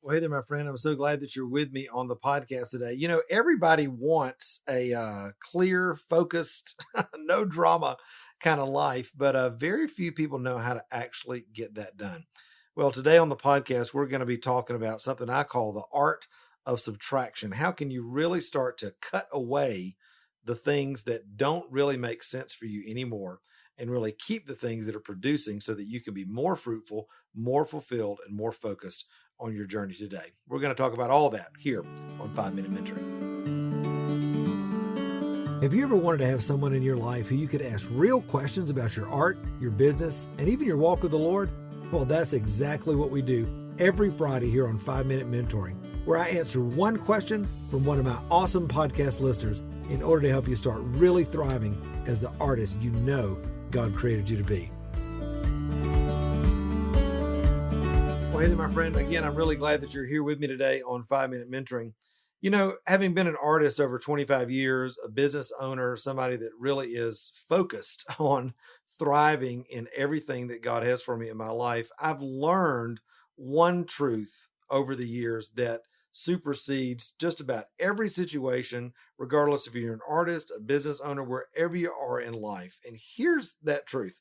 Well, hey there, my friend. I'm so glad that you're with me on the podcast today. You know, everybody wants a clear, focused, no drama kind of life, but very few people know how to actually get that done. Well, today on the podcast, we're going to be talking about something I call the art of subtraction. How can you really start to cut away the things that don't really make sense for you anymore and really keep the things that are producing so that you can be more fruitful, more fulfilled, and more focused on your journey today? We're going to talk about all that here on 5 Minute Mentoring. Have you ever wanted to have someone in your life who you could ask real questions about your art, your business, and even your walk with the Lord? Well, that's exactly what we do every Friday here on 5 Minute Mentoring, where I answer one question from one of my awesome podcast listeners in order to help you start really thriving as the artist you know God created you to be. Well, hey there, my friend. Again, I'm really glad that you're here with me today on 5 Minute Mentoring. You know, having been an artist over 25 years, a business owner, somebody that really is focused on thriving in everything that God has for me in my life, I've learned one truth over the years that supersedes just about every situation, regardless if you're an artist, a business owner, wherever you are in life. And here's that truth.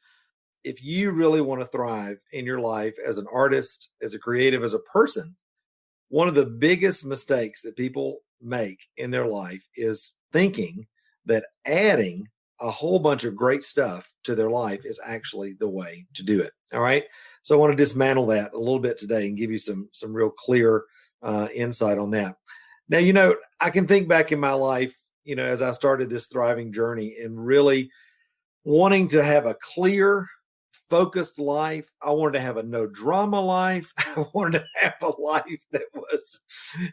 If you really want to thrive in your life as an artist, as a creative, as a person, one of the biggest mistakes that people make in their life is thinking that adding a whole bunch of great stuff to their life is actually the way to do it. All right. So I want to dismantle that a little bit today and give you some real clear insight on that. Now, you know, I can think back in my life, you know, as I started this thriving journey and really wanting to have a clear, focused life. I wanted to have a no drama life. I wanted to have a life that was,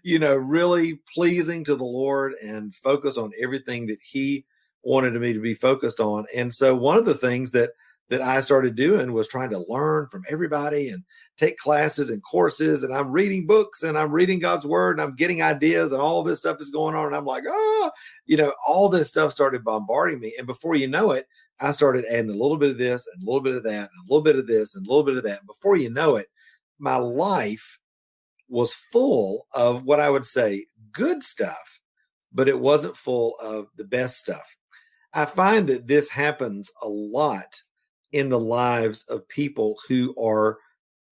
you know, really pleasing to the Lord and focus on everything that He wanted me to be focused on. And so one of the things that I started doing was trying to learn from everybody and take classes and courses, and I'm reading books and I'm reading God's word and I'm getting ideas and all this stuff is going on. And I'm like, you know, all this stuff started bombarding me. And before you know it, I started adding a little bit of this and a little bit of that and a little bit of this and a little bit of that. Before you know it, my life was full of what I would say good stuff, but it wasn't full of the best stuff. I find that this happens a lot in the lives of people who are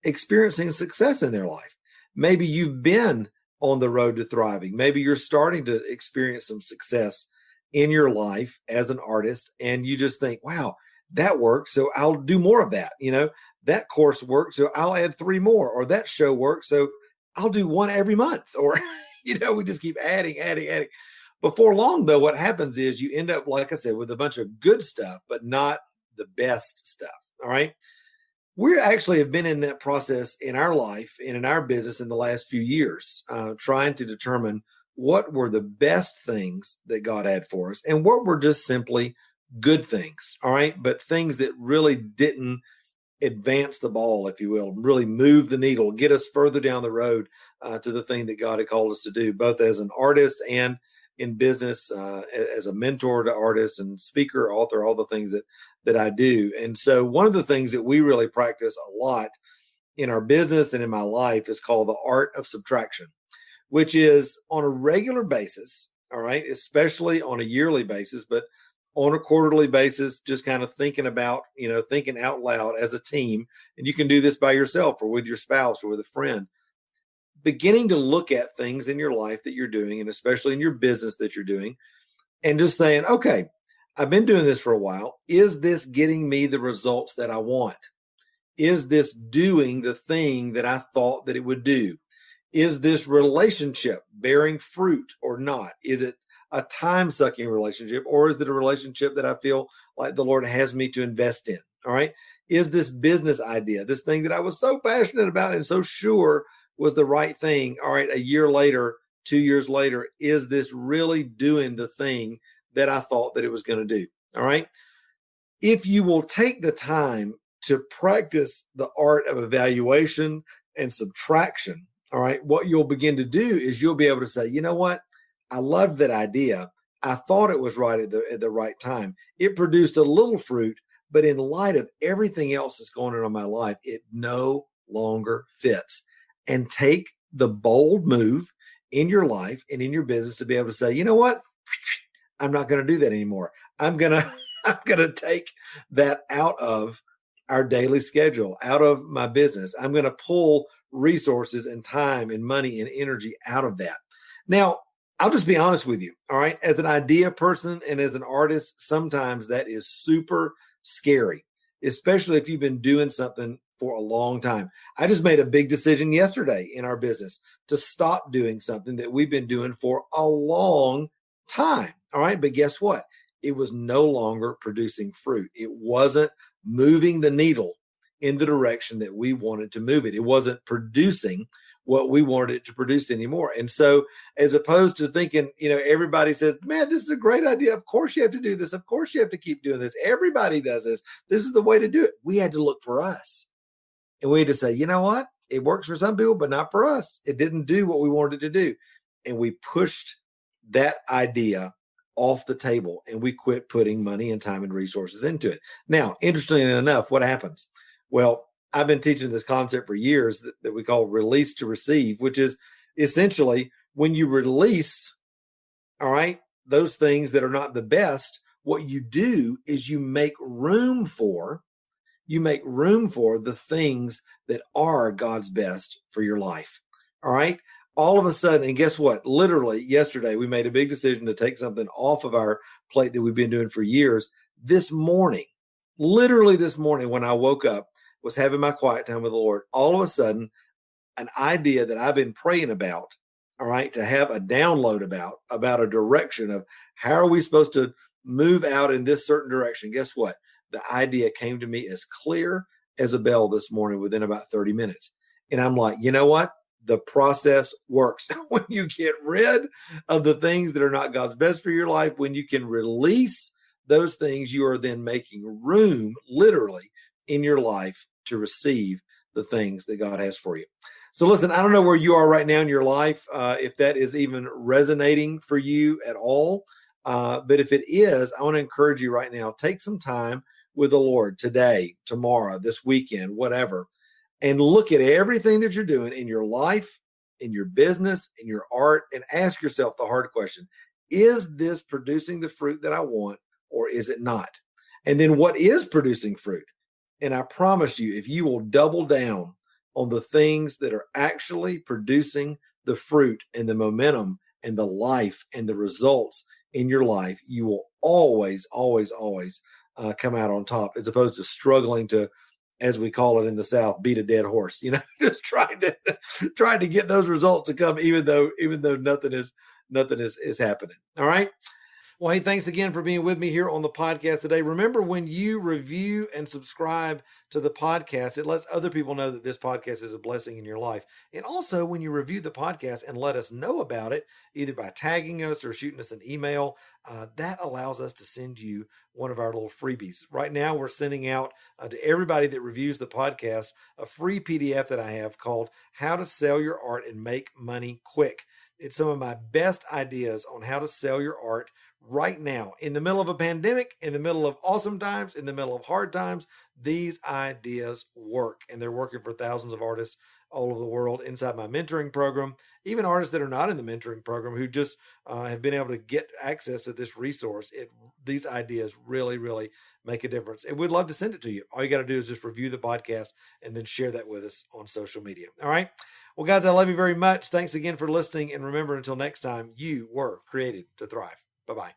experiencing success in their life. Maybe you've been on the road to thriving. Maybe you're starting to experience some success in your life as an artist, and you just think, wow, that worked, so I'll do more of that. You know, that course worked, so I'll add 3 more, or that show worked, so I'll do one every month, or, you know, we just keep adding. Before long, though, what happens is you end up, like I said, with a bunch of good stuff, but not the best stuff. All right. We actually have been in that process in our life and in our business in the last few years, trying to determine what were the best things that God had for us and what were just simply good things. All right. But things that really didn't advance the ball, if you will, really move the needle, get us further down the road to the thing that God had called us to do, both as an artist and in business, as a mentor to artists and speaker, author, all the things that I do. And so one of the things that we really practice a lot in our business and in my life is called the art of subtraction, which is on a regular basis, all right, especially on a yearly basis, but on a quarterly basis, just kind of thinking about, you know, thinking out loud as a team. And you can do this by yourself or with your spouse or with a friend, beginning to look at things in your life that you're doing, and especially in your business that you're doing, and just saying, okay, I've been doing this for a while. Is this getting me the results that I want? Is this doing the thing that I thought that it would do? Is this relationship bearing fruit or not? Is it a time-sucking relationship, or is it a relationship that I feel like the Lord has me to invest in? All right. Is this business idea, this thing that I was so passionate about and so sure was the right thing, all right, a year later, 2 years later, is this really doing the thing that I thought that it was going to do? All right. If you will take the time to practice the art of evaluation and subtraction, all right, what you'll begin to do is you'll be able to say, you know what? I loved that idea. I thought it was right at the right time. It produced a little fruit, but in light of everything else that's going on in my life, it no longer fits. And take the bold move in your life and in your business to be able to say, you know what? I'm not going to do that anymore. I'm going to I'm going to take that out of our daily schedule, out of my business. I'm going to pull resources and time and money and energy out of that. Now, I'll just be honest with you. All right. As an idea person and as an artist, sometimes that is super scary, especially if you've been doing something for a long time. I just made a big decision yesterday in our business to stop doing something that we've been doing for a long time. All right. But guess what? It was no longer producing fruit. It wasn't moving the needle in the direction that we wanted to move it. It wasn't producing what we wanted it to produce anymore. And so, as opposed to thinking, everybody says, man, this is a great idea. Of course you have to do this. Of course you have to keep doing this. Everybody does this. This is the way to do it. We had to look for us. And we had to say, you know what? It works for some people, but not for us. It didn't do what we wanted it to do. And we pushed that idea off the table and we quit putting money and time and resources into it. Now, interestingly enough, what happens? Well, I've been teaching this concept for years that we call release to receive, which is essentially when you release, all right, those things that are not the best, what you do is you make room for the things that are God's best for your life. All right. All of a sudden, and guess what? Literally yesterday, we made a big decision to take something off of our plate that we've been doing for years. Literally this morning, when I woke up, was having my quiet time with the Lord, all of a sudden, an idea that I've been praying about, all right, to have a download about a direction of how are we supposed to move out in this certain direction. Guess what? The idea came to me as clear as a bell this morning within about 30 minutes. And I'm like, you know what? The process works. When you get rid of the things that are not God's best for your life, when you can release those things, you are then making room, literally, in your life to receive the things that God has for you. So listen, I don't know where you are right now in your life, if that is even resonating for you at all. But if it is, I want to encourage you right now, take some time with the Lord today, tomorrow, this weekend, whatever, and look at everything that you're doing in your life, in your business, in your art, and ask yourself the hard question: is this producing the fruit that I want, or is it not? And then what is producing fruit? And I promise you, if you will double down on the things that are actually producing the fruit and the momentum and the life and the results in your life, you will always, always, always come out on top, as opposed to struggling to, as we call it in the South, beat a dead horse, just trying to get those results to come, even though nothing is happening. All right. Well, hey, thanks again for being with me here on the podcast today. Remember, when you review and subscribe to the podcast, it lets other people know that this podcast is a blessing in your life. And also, when you review the podcast and let us know about it, either by tagging us or shooting us an email, that allows us to send you one of our little freebies. Right now, we're sending out to everybody that reviews the podcast a free PDF that I have called How to Sell Your Art and Make Money Quick. It's some of my best ideas on how to sell your art right now, in the middle of a pandemic, in the middle of awesome times, in the middle of hard times. These ideas work, and they're working for thousands of artists all over the world inside my mentoring program, even artists that are not in the mentoring program who just have been able to get access to this resource. These ideas really, really make a difference. And we'd love to send it to you. All you got to do is just review the podcast and then share that with us on social media. All right. Well, guys, I love you very much. Thanks again for listening. And remember, until next time, you were created to thrive. Bye-bye.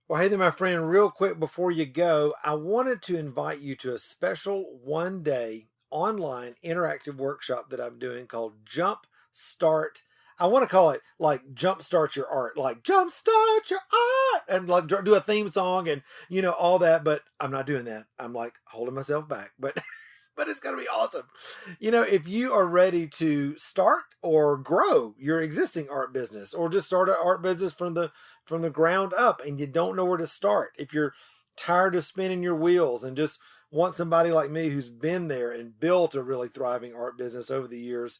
Well, hey there, my friend. Real quick before you go, I wanted to invite you to a special one-day online interactive workshop that I'm doing called Jump Start. I want to call it like Jumpstart Your Art, like Jumpstart Your Art, and like do a theme song and all that. But I'm not doing that. I'm like holding myself back. But it's going to be awesome. If you are ready to start or grow your existing art business, or just start an art business from the ground up, and you don't know where to start, if you're tired of spinning your wheels and just want somebody like me who's been there and built a really thriving art business over the years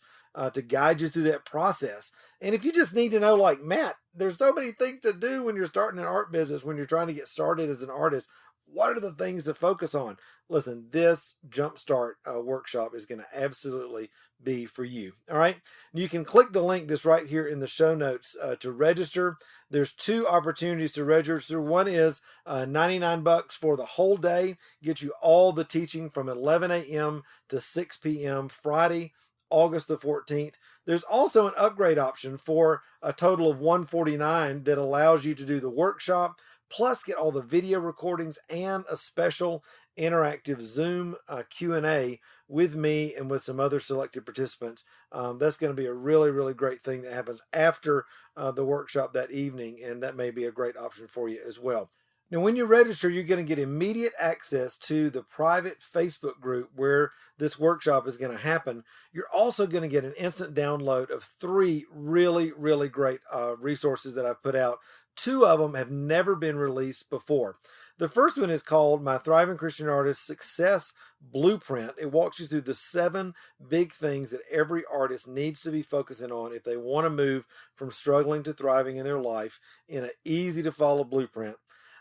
to guide you through that process. And if you just need to know, like, Matt, there's so many things to do when you're starting an art business, when you're trying to get started as an artist, what are the things to focus on? Listen, this Jumpstart workshop is going to absolutely be for you. All right. You can click the link that's right here in the show notes to register. There's two opportunities to register. One is $99 for the whole day, get you all the teaching from 11 a.m. to 6 p.m. Friday, August the 14th. There's also an upgrade option for a total of $149 that allows you to do the workshop, plus get all the video recordings and a special interactive Zoom Q&A with me and with some other selected participants. That's going to be a really, really great thing that happens after the workshop that evening, and that may be a great option for you as well. Now, when you register, you're going to get immediate access to the private Facebook group where this workshop is going to happen. You're also going to get an instant download of 3 really, really great resources that I've put out. 2 of them have never been released before. The first one is called My Thriving Christian Artist Success Blueprint. It walks you through the 7 big things that every artist needs to be focusing on if they want to move from struggling to thriving in their life in an easy to follow blueprint.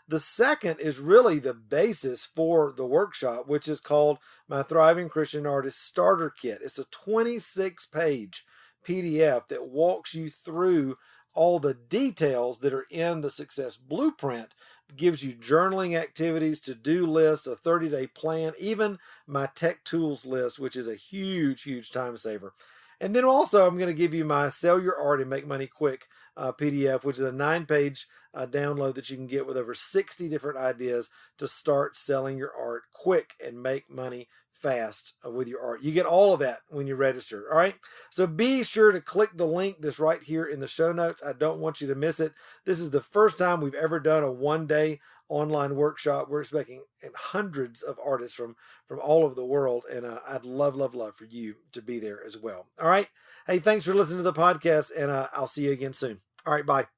The second is really the basis for the workshop, which is called My Thriving Christian Artist Starter Kit. It's a 26-page PDF that walks you through all the details that are in the Success Blueprint. It gives you journaling activities, to-do lists, a 30-day plan, even my tech tools list, which is a huge, huge time saver. And then also I'm going to give you my Sell Your Art and Make Money Quick PDF, which is a 9-page download that you can get with over 60 different ideas to start selling your art quick and make money fast with your art. You get all of that when you register. All right. So be sure to click the link that's right here in the show notes. I don't want you to miss it. This is the first time we've ever done a 1-day online workshop. We're expecting hundreds of artists from all over the world, and I'd love for you to be there as well. All right. Hey, thanks for listening to the podcast, and I'll see you again soon. All right. Bye.